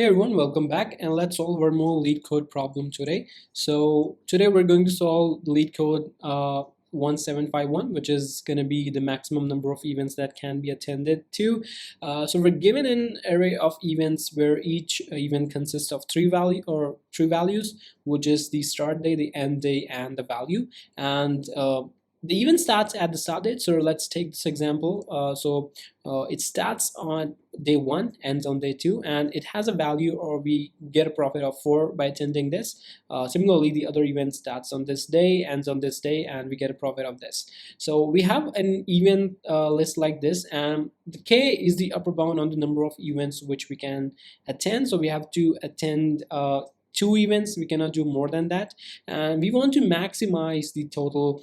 Hey everyone, welcome back, and let's solve our more Leetcode problem today. So today we're going to solve Leetcode 1751, which is going to be the maximum number of events that can be attended to. So we're given an array of events where each event consists of three values, which is the start day, the end day, and the value. And the event starts at the start date. So let's take this example. It starts on day 1, ends on day 2, and it has a value, or we get a profit of 4 by attending this. Similarly, the other event starts on this day, ends on this day, and we get a profit of this. So we have an event list like this, and the k is the upper bound on the number of events which we can attend. So we have to attend 2 events. We cannot do more than that, and we want to maximize the total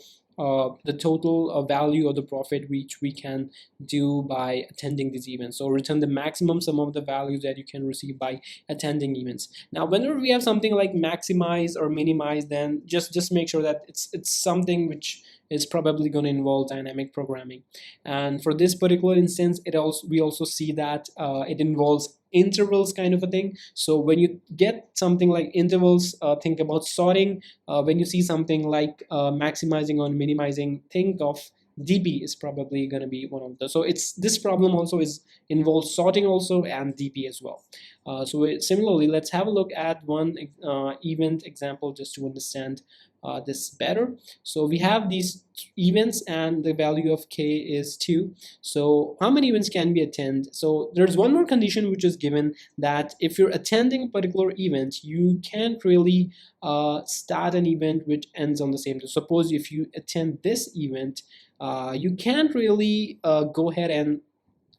value of the profit which we can do by attending these events. So return the maximum sum of the values that you can receive by attending events. Now whenever we have something like maximize or minimize, then just make sure that it's something which is probably going to involve dynamic programming. And for this particular instance, we also see that it involves intervals kind of a thing. So when you get something like intervals, think about sorting. When you see something like maximizing or minimizing, think of DP is probably going to be one of those. So this problem also involves sorting also and DP as well. Similarly, let's have a look at one event example just to understand this better. So we have these events and the value of k is 2. So how many events can we attend? So there's one more condition which is given, that if you're attending a particular event, you can't really start an event which ends on the same day. Suppose if you attend this event, you can't really go ahead and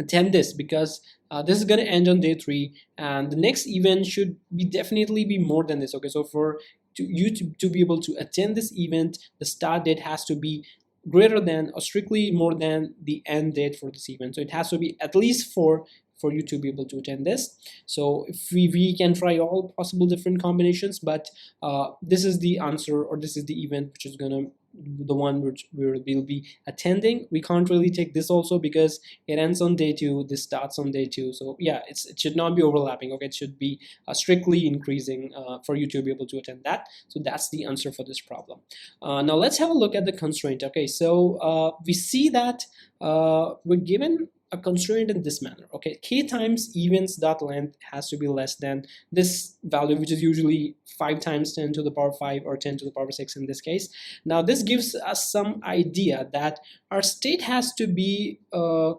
attend this, because this is going to end on day 3, and the next event should definitely be more than this. Okay, so for you to be able to attend this event, the start date has to be greater than or strictly more than the end date for this event. So it has to be at least 4 for you to be able to attend this. So if we can try all possible different combinations, but this is the answer, or this is the event which is gonna the one which we'll be attending. We can't really take this also because it ends on day 2, this starts on day 2. So yeah, it should not be overlapping. Okay, it should be strictly increasing for you to be able to attend that. So that's the answer for this problem. Now let's have a look at the constraint. Okay, so we see that we're given a constraint in this manner. Okay, k times events dot length has to be less than this value, which is usually 5 times 10 to the power 5 or 10 to the power 6 in this case. Now this gives us some idea that our state has to be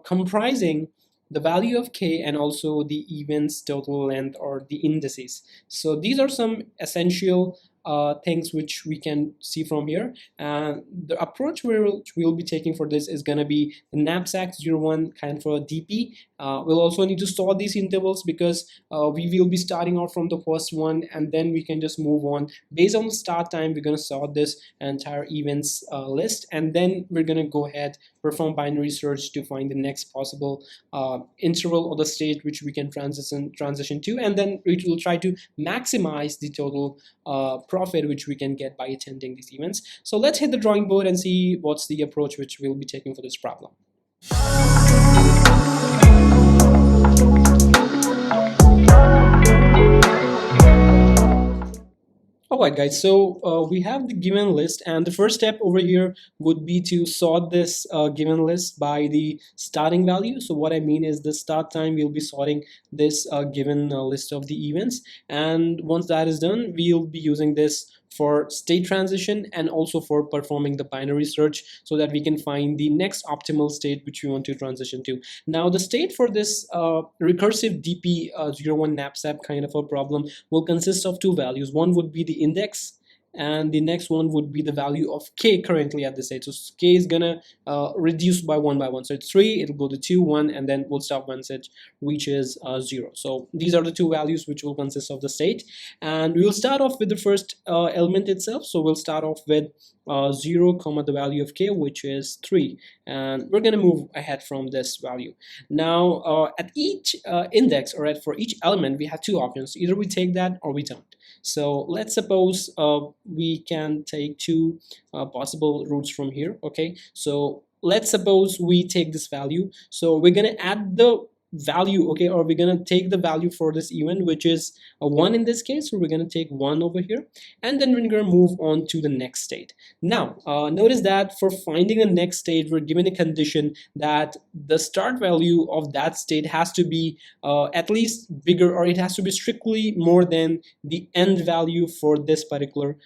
comprising the value of k and also the events total length, or the indices. So these are some essential things which we can see from here. And the approach we'll be taking for this is going to be the knapsack 01 kind for DP. We'll also need to sort these intervals, because we will be starting out from the first one, and then we can just move on. Based on the start time, we're going to sort this entire events list, and then we're going to go ahead, perform binary search to find the next possible interval or the state which we can transition to, and then we will try to maximize the total profit which we can get by attending these events. So let's hit the drawing board and see what's the approach which we'll be taking for this problem. Alright guys, so we have the given list, and the first step over here would be to sort this given list by the starting value. So what I mean is the start time, we'll be sorting this given list of the events, and once that is done, we'll be using this for state transition and also for performing the binary search, so that we can find the next optimal state which we want to transition to. Now the state for this recursive DP 01 knapsack kind of a problem will consist of 2 values. One would be the index, and the next one would be the value of k currently at the state. So k is gonna reduce by 1 by 1. So it's 3, it'll go to 2, 1, and then we'll stop once it reaches 0. So these are the 2 values which will consist of the state, and we will start off with the first element itself. So we'll start off with 0 comma the value of k, which is 3, and we're going to move ahead from this value. Now at each index, or for each element, we have 2 options. Either we take that or we don't. So let's suppose we can take 2 possible routes from here. Okay, so let's suppose we take this value. So we're going to add the value, okay, or we're going to take the value for this event, which is a 1 in this case. So we're going to take 1 over here, and then we're going to move on to the next state. Now notice that for finding the next state, we're given a condition that the start value of that state has to be at least bigger, or it has to be strictly more than the end value for this particular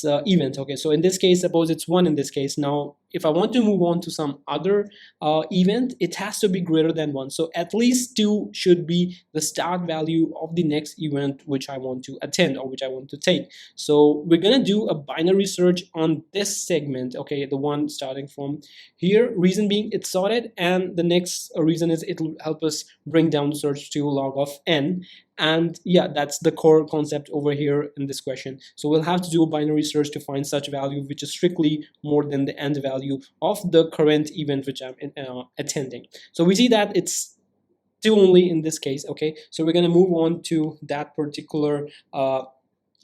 event. Okay, so in this case, suppose it's 1 in this case. Now if I want to move on to some other event, it has to be greater than 1. So at least 2 should be the start value of the next event which I want to attend, or which I want to take. So we're gonna do a binary search on this segment, okay, the one starting from here. Reason being, it's sorted, and the next reason is it'll help us bring down the search to log of n. And yeah, that's the core concept over here in this question. So we'll have to do a binary search to find such value which is strictly more than the end value of the current event which I'm attending. So we see that it's 2 only in this case. Okay, so we're going to move on to that particular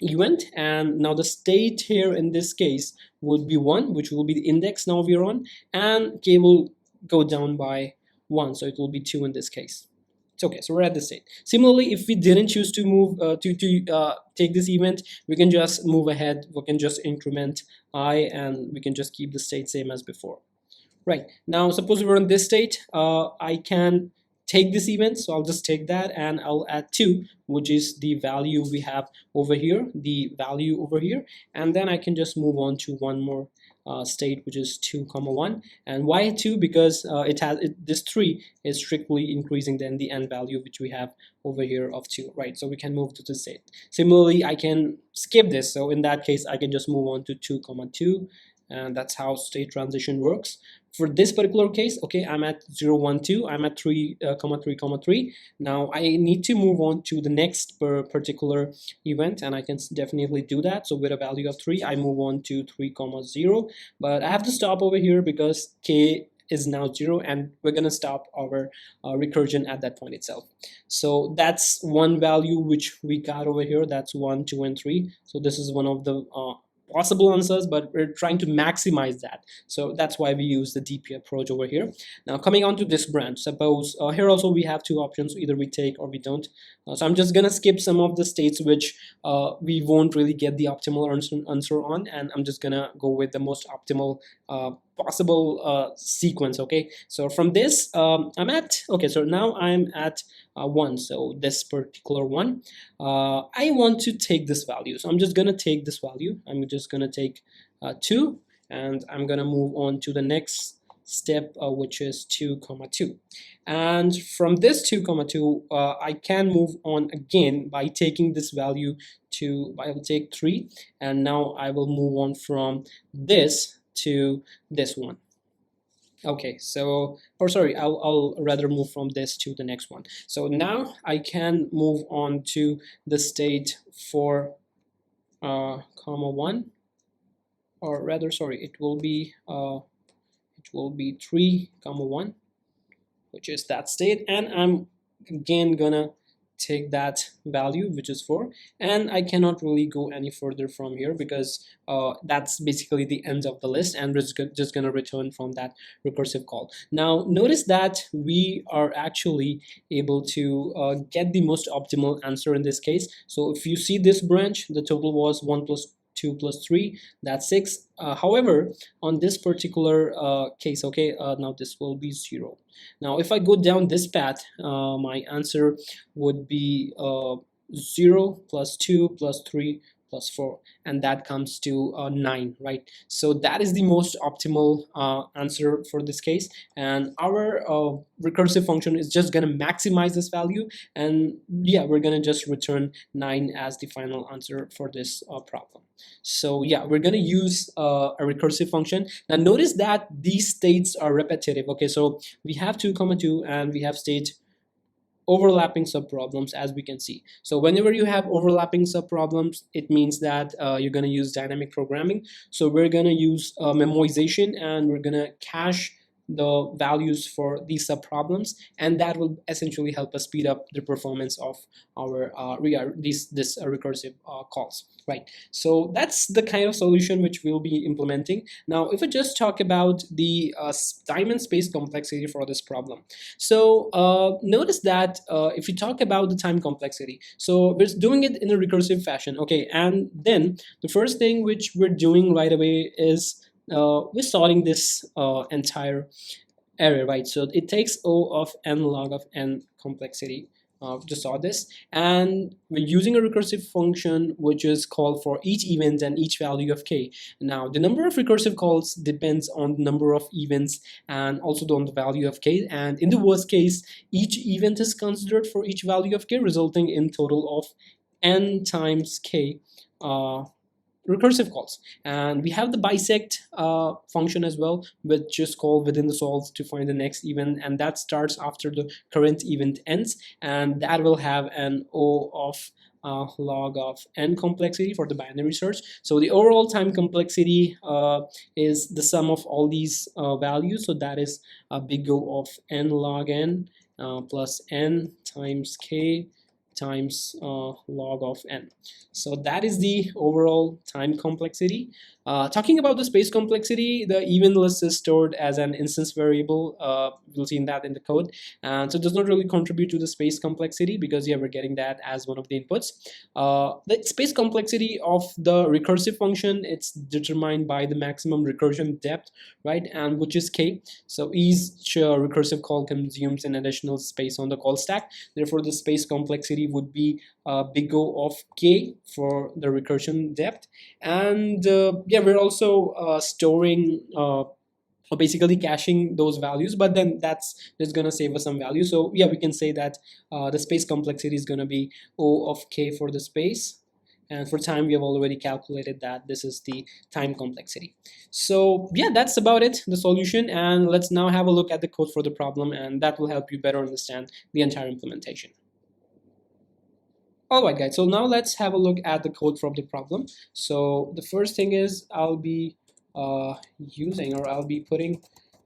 event, and now the state here in this case would be 1, which will be the index now we're on, and k will go down by 1, so it will be 2 in this case. It's okay, so we're at the state. Similarly, if we didn't choose to move take this event, we can just move ahead. We can just increment I, and we can just keep the state same as before. Right, now suppose we're in this state, I can take this event, so I'll just take that and I'll add 2, which is the value we have over here, the value over here, and then I can just move on to one more state, which is 2, 1. And why 2? Because this 3 is strictly increasing than the end value which we have over here of 2, right? So we can move to the state. Similarly, I can skip this, so in that case I can just move on to 2, 2, and that's how state transition works. For this particular case, okay, I'm at 0, 1, 2, I'm at 3, 3, 3. Now I need to move on to the next particular event, and I can definitely do that. So with a value of 3, I move on to 3, 0, but I have to stop over here because k is now 0, and we're going to stop our recursion at that point itself. So that's one value which we got over here. That's 1, 2, and 3. So this is one of the possible answers, but we're trying to maximize that. So that's why we use the DP approach over here. Now coming on to this branch, suppose here also we have 2 options, either we take or we don't. So I'm just gonna skip some of the states which we won't really get the optimal answer on, and I'm just gonna go with the most optimal possible sequence. Okay, so from this I'm at, okay, so now I'm at 1, so this particular one, I want to take this value, so I'm just gonna take this value. I'm just gonna take 2, and I'm gonna move on to the next step, which is 2, 2. And from this 2, 2, I can move on again by taking this value to, I will take 3, and now I will move on from this to this one. Okay, so, or sorry, I'll rather move from this to the next one. So now I can move on to the state 4, 1, or rather, sorry, it will be 3, 1, which is that state, and I'm again gonna take that value, which is 4, and I cannot really go any further from here because that's basically the end of the list, and we're just gonna return from that recursive call. Now notice that we are actually able to get the most optimal answer in this case. So if you see this branch, the total was 1 plus 2 plus 3, that's 6. However, on this particular case, okay, now this will be 0. Now if I go down this path, my answer would be 0 plus 2 plus 3 plus 4, and that comes to 9, right? So that is the most optimal answer for this case, and our recursive function is just gonna maximize this value, and yeah, we're gonna just return 9 as the final answer for this problem. So yeah, we're gonna use a recursive function. Now notice that these states are repetitive. Okay, so we have 2, 2, and we have state overlapping subproblems, as we can see. So whenever you have overlapping subproblems, it means that you're going to use dynamic programming. So we're going to use memoization, and we're going to cache the values for these subproblems, and that will essentially help us speed up the performance of our recursive calls, right? So that's the kind of solution which we'll be implementing. Now, if I just talk about the time and space complexity for this problem, so notice that if you talk about the time complexity, so we're doing it in a recursive fashion, okay? And then the first thing which we're doing right away is we're sorting this entire array, right? So it takes O of n log of n complexity to sort this, and we're using a recursive function which is called for each event and each value of k. Now, the number of recursive calls depends on the number of events and also on the value of k, and in the worst case, each event is considered for each value of k, resulting in total of n times k recursive calls. And we have the bisect function as well, which is called within the solve to find the next event, and that starts after the current event ends, and that will have an O of log of n complexity for the binary search. So the overall time complexity is the sum of all these values, so that is a big O of n log n plus n times k times log of n. So that is the overall time complexity. Talking about the space complexity, the event list is stored as an instance variable. We'll see that in the code, and so it does not really contribute to the space complexity because yeah, we're getting that as one of the inputs. The space complexity of the recursive function, it's determined by the maximum recursion depth, right, and which is k. So each recursive call consumes an additional space on the call stack. Therefore, the space complexity would be big O of k for the recursion depth, and yeah, we're also storing or basically caching those values, but then that's gonna save us some value. So yeah, we can say that the space complexity is gonna be O of k for the space, and for time we have already calculated that this is the time complexity. So yeah, that's about it, the solution, and let's now have a look at the code for the problem, and that will help you better understand the entire implementation. Alright guys, so now let's have a look at the code from the problem. So the first thing is I'll be I'll be putting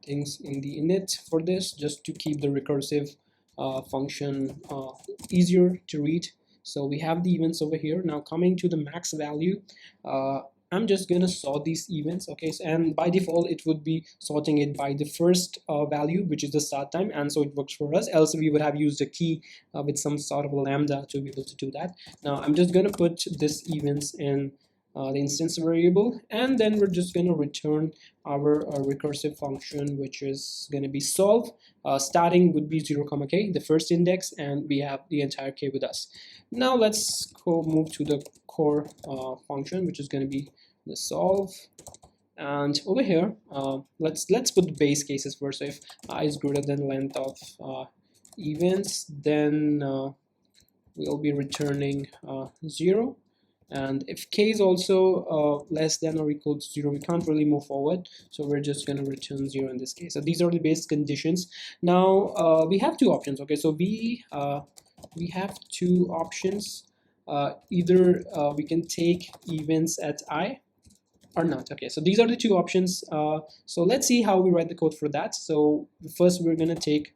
things in the init for this just to keep the recursive function easier to read. So we have the events over here. Now coming to the max value, I'm just gonna sort these events, okay? So, and by default it would be sorting it by the first value, which is the start time, and so it works for us. Else we would have used a key with some sort of a lambda to be able to do that. Now I'm just gonna put this events in the instance variable, and then we're just going to return our recursive function, which is going to be solve. Starting would be 0, k, the first index, and we have the entire k with us. Now let's go move to the core function, which is going to be the solve. And over here, let's put the base cases first. So if I is greater than length of events, then we'll be returning 0. And if k is also less than or equal to 0, we can't really move forward, so we're just going to return 0 in this case. So these are the base conditions. Now we have two options, okay? So we have two options. Either we can take events at I or not. Okay, so these are the two options. So let's see how we write the code for that. So first we're going to take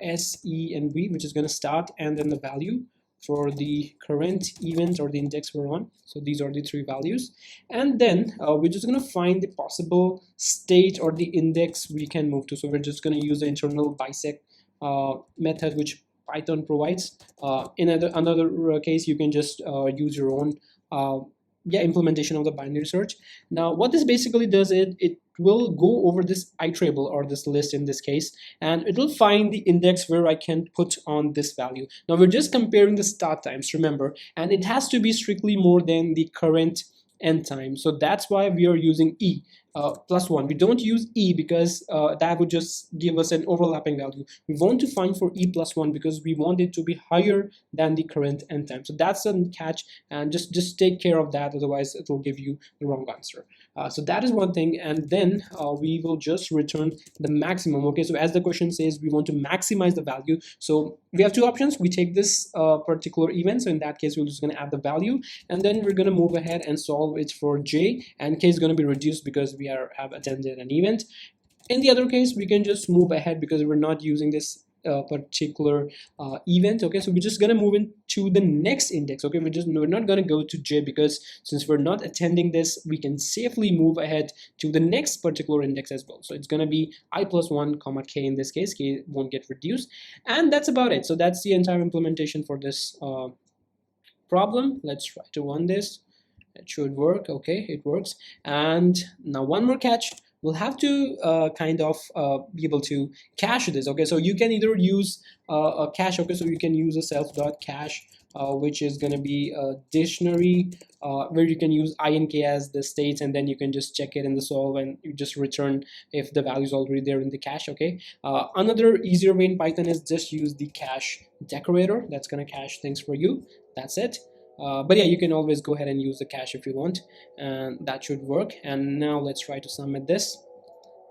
S, E, and V, which is going to start and then the value for the current event or the index we're on. So these are the three values, and then we're just going to find the possible state or the index we can move to. So we're just going to use the internal bisect method which Python provides. In another case, you can just use your own implementation of the binary search. Now what this basically does, it will go over this iterable or this list in this case, and it will find the index where I can put on this value. Now we're just comparing the start times, remember, and it has to be strictly more than the current end time. So that's why we are using E plus 1. We don't use E because that would just give us an overlapping value. We want to find for E plus 1 because we want it to be higher than the current end time. So that's a catch, and just take care of that, otherwise it will give you the wrong answer. So that is one thing, and then we will just return the maximum. Okay, so as the question says, we want to maximize the value. So we have two options. We take this particular event, so in that case we're just going to add the value, and then we're going to move ahead and solve it for j, and k is going to be reduced because we have attended an event. In the other case, we can just move ahead because we're not using this particular event. Okay, so we're just gonna move into the next index. Okay, we're not gonna go to j, because since we're not attending this, we can safely move ahead to the next particular index as well. So it's gonna be I plus 1 comma k. In this case, k won't get reduced, and that's about it. So that's the entire implementation for this problem. Let's try to run this. It should work. Okay, it works. And now one more catch. We'll have to kind of be able to cache this. Okay, so you can either use a cache. Okay, so you can use a self.cache, which is going to be a dictionary where you can use I and k as the states, and then you can just check it in the solve and you just return if the value is already there in the cache. Okay, another easier way in Python is just use the cache decorator. That's going to cache things for you. That's it. But yeah, you can always go ahead and use the cache if you want, and that should work. And now let's try to submit this.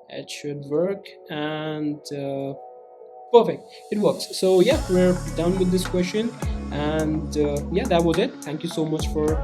It should work, and perfect, it works. So yeah, we're done with this question, and yeah, that was it. Thank you so much for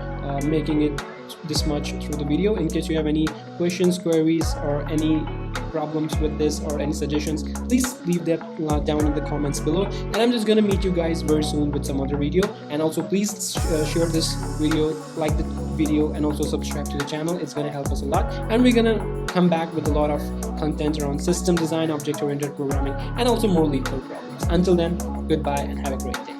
making it this much through the video. In case you have any questions, queries, or any problems with this or any suggestions, please leave that down in the comments below, and I'm just gonna meet you guys very soon with some other video. And also please share this video, like the video, and also subscribe to the channel. It's gonna help us a lot, and we're gonna come back with a lot of content around system design, object-oriented programming, and also more Leetcode problems. Until then, goodbye and have a great day.